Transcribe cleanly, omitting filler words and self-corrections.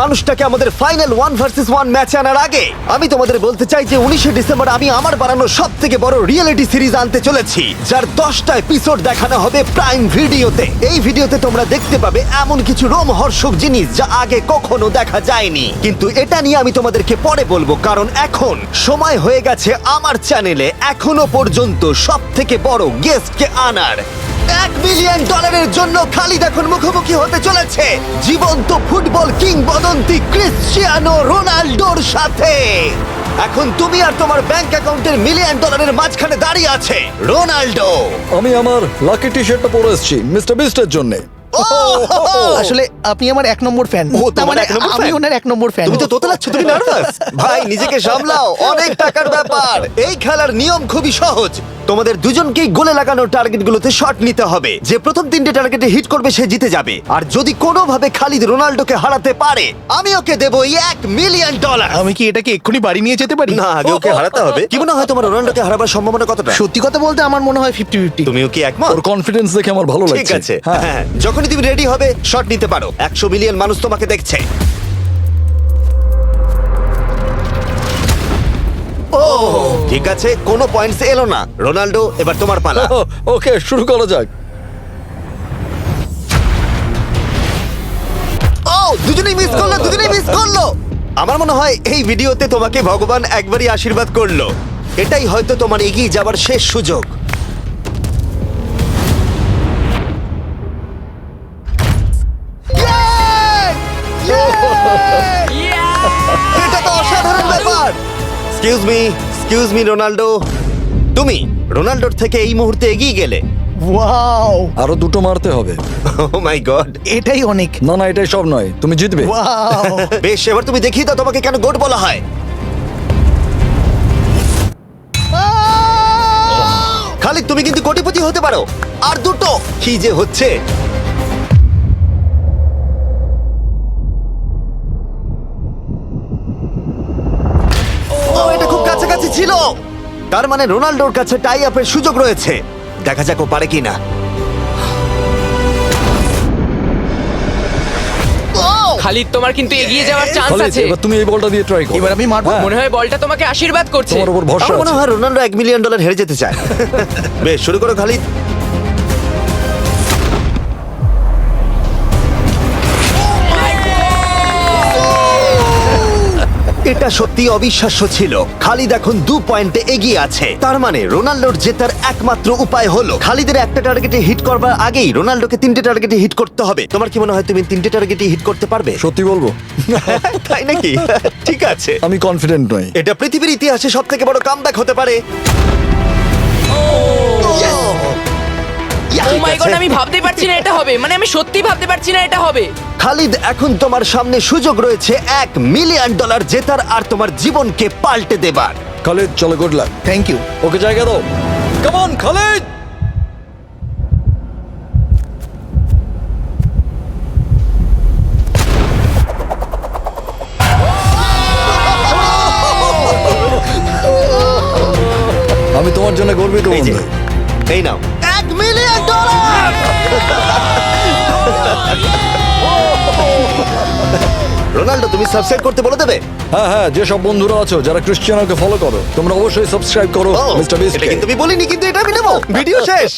মানুষটাকে আমাদের final 1 vs 1 ম্যাচে আনার আগে আমি তোমাদের বলতে চাই যে 19শে ডিসেম্বর আমি আমার বানানো সব থেকে বড় রিয়েলিটি সিরিজ আনতে চলেছি, যার 10টা এপিসোড দেখানো হবে প্রাইম ভিডিওতে। এই ভিডিওতে তোমরা দেখতে পাবে এমন কিছু রোমহর্ষক জিনিস যা আগে কখনো দেখা যায়নি, কিন্তু এটা নিয়ে আমি তোমাদেরকে পরে বলবো, কারণ এখন সময় হয়ে গেছে আমার চ্যানেলে এখনো পর্যন্ত সব থেকে বড় গেস্টকে আনার। $1 মিলিয়ন জন্য খালিদ এখন মুখোমুখি হতে চলেছে জীবন্ত ফুটবল কিংবদন্তি ক্রিশ্চিয়ানো রোনাল্ডোর সাথে। এখন তুমি আর তোমার ব্যাংক অ্যাকাউন্টের $1 মিলিয়ন মাঝখানে দাঁড়িয়ে আছে রোনাল্ডো। আমি আমার লাকি টি শার্টটা পরে এসেছি মিস্টার বিস্টের জন্য। আসলে আপনি আমার 1 নম্বর ফ্যান। ও, তোমার এক নম্বর আমি fan? ওনার 1 নম্বর ফ্যান। তুমি তো তোতলাচ্ছ, তুমি নার্ভাস। ভাই নিজেকে সামলাও, অনেক টাকার ব্যাপার। এই খেলার নিয়ম খুবই সহজ, তোমাদের দুজনকেই গোলে লাগানো টার্গেটগুলোতে শট নিতে হবে। যে প্রথম 3টে টার্গেটে হিট করবে সে জিতে যাবে, আর যদি কোনোভাবে খালিদ রোনাল্ডোকে হারাতে পারে আমি ওকে দেবো $1 মিলিয়ন। আমি কি এটাকে এক্ষুনি বাড়ি নিয়ে যেতে পারি? না, আগে ওকে হারাতে হবে। কি মনে হয় তোমার রোনাল্ডোকে হারাবার সম্ভাবনা কতটা? সত্যি কথা বলতে আমার মনে হয় 50-50। তুমিও কি একমত? ওর কনফিডেন্স দেখে আমার ভালো লাগছে। ঠিক আছে, হ্যাঁ হ্যাঁ, যখনই তুমি রেডি হবে শট নিতে পারো। 100 মিলিয়ন মানুষ তোমাকে দেখছে। ও ঠিক আছে, কোনো পয়েন্টস এলো না। রোনাল্ডো, এবার তোমার পালা। ওকে শুরু করা যাক। ও দুজনেই মিস করলো, দুজনেই মিস করলো। আমার মনে হয় এই ভিডিওতে তোমাকে ভগবান একবারই আশীর্বাদ করলো। এটাই হয়তো তোমার এগিয়ে যাবার শেষ সুযোগ। এটা তো অসাধারণ ব্যাপার। এক্সকিউজ মি রোনাল্ডো, তুমি রোনাল্ডোর থেকে এই মুহূর্তে এগিয়ে গেলে। ওয়াও, আরো দুটো মারতে হবে। ও মাই গড। এটাই অনেক। না না এটাই সব নয়, তুমি জিতবে। ওয়াও, বেশ, এবার তুমি দেখিয়ে দাও তোমাকে কেন গোট বলা হয়। খালিদ তুমি কিন্তু কোটিপতি হতে পারো। আর দুটো কি যে হচ্ছে। ও এটা খুব কাছাকাছি ছিল। তার মানে রোনাল্ডোর কাছে টাই আপের সুযোগ রয়েছে। দেখা যাক ও পারে কিনা। খালিদ তোমার কিন্তু এগিয়ে যাওয়ার চান্স খালিদ, আছে। এবার তুমি এই বলটা দিয়ে ট্রাই করো। এবার আমি মারবো। হ্যাঁ, মনে হয় বলটা তোমাকে আশীর্বাদ করছে। তোমার উপর ভরসা আমার মনে আছে। হয় রোনাল্ডো $1 মিলিয়ন হেরে যেতে চায়। বেশ, শুরু করো খালিদ। এটা সত্যি অবিশ্বাস্য ছিল। খালিদ এখন 2 পয়েন্টে এগিয়ে আছে। তার মানে রোনাল্ডোর জেতার একমাত্র উপায় হলো খালিদের একটা টার্গেটে হিট করবার আগেই রোনাল্ডোকে 3টে টার্গেটে হিট করতে হবে। তোমার কি মনে হয় তুমি 3টে টার্গেটে হিট করতে পারবে? সত্যি বলবো তাই নাকি? ঠিক আছে, আমি কনফিডেন্ট নই। এটা পৃথিবীর ইতিহাসে সব থেকে বড় কামব্যাক হতে পারে। ও মাই গড, আমি ভাবতেই পারছি না এটা হবে। মানে আমি সত্যি ভাবতে পারছি না এটা হবে। খালিদ, এখন তোমার সামনে সুযোগ রয়েছে $1 মিলিয়ন জেতার আর তোমার জীবনকে পাল্টে দেবার। খালিদ চলো, good luck. Thank you. Okay জায়গা দাও। Come on Khalid. আমি তোমার জন্য গর্বিত এই যে, বন্ধু। এই নাও $1 মিলিয়ন। রোনাল্ডো, তুমি সাবস্ক্রাইব করতে বলে দেবে? হ্যাঁ হ্যাঁ, যেসব বন্ধুরা আছো যারা ক্রিশ্চিয়ানোকে ফলো করো তোমরা অবশ্যই সাবস্ক্রাইব করো ও, মিস্টার বিস্ট। এটা কিন্তু আমি বলিনি, কিন্তু এটা আমি নেবো। ভিডিও শেষ।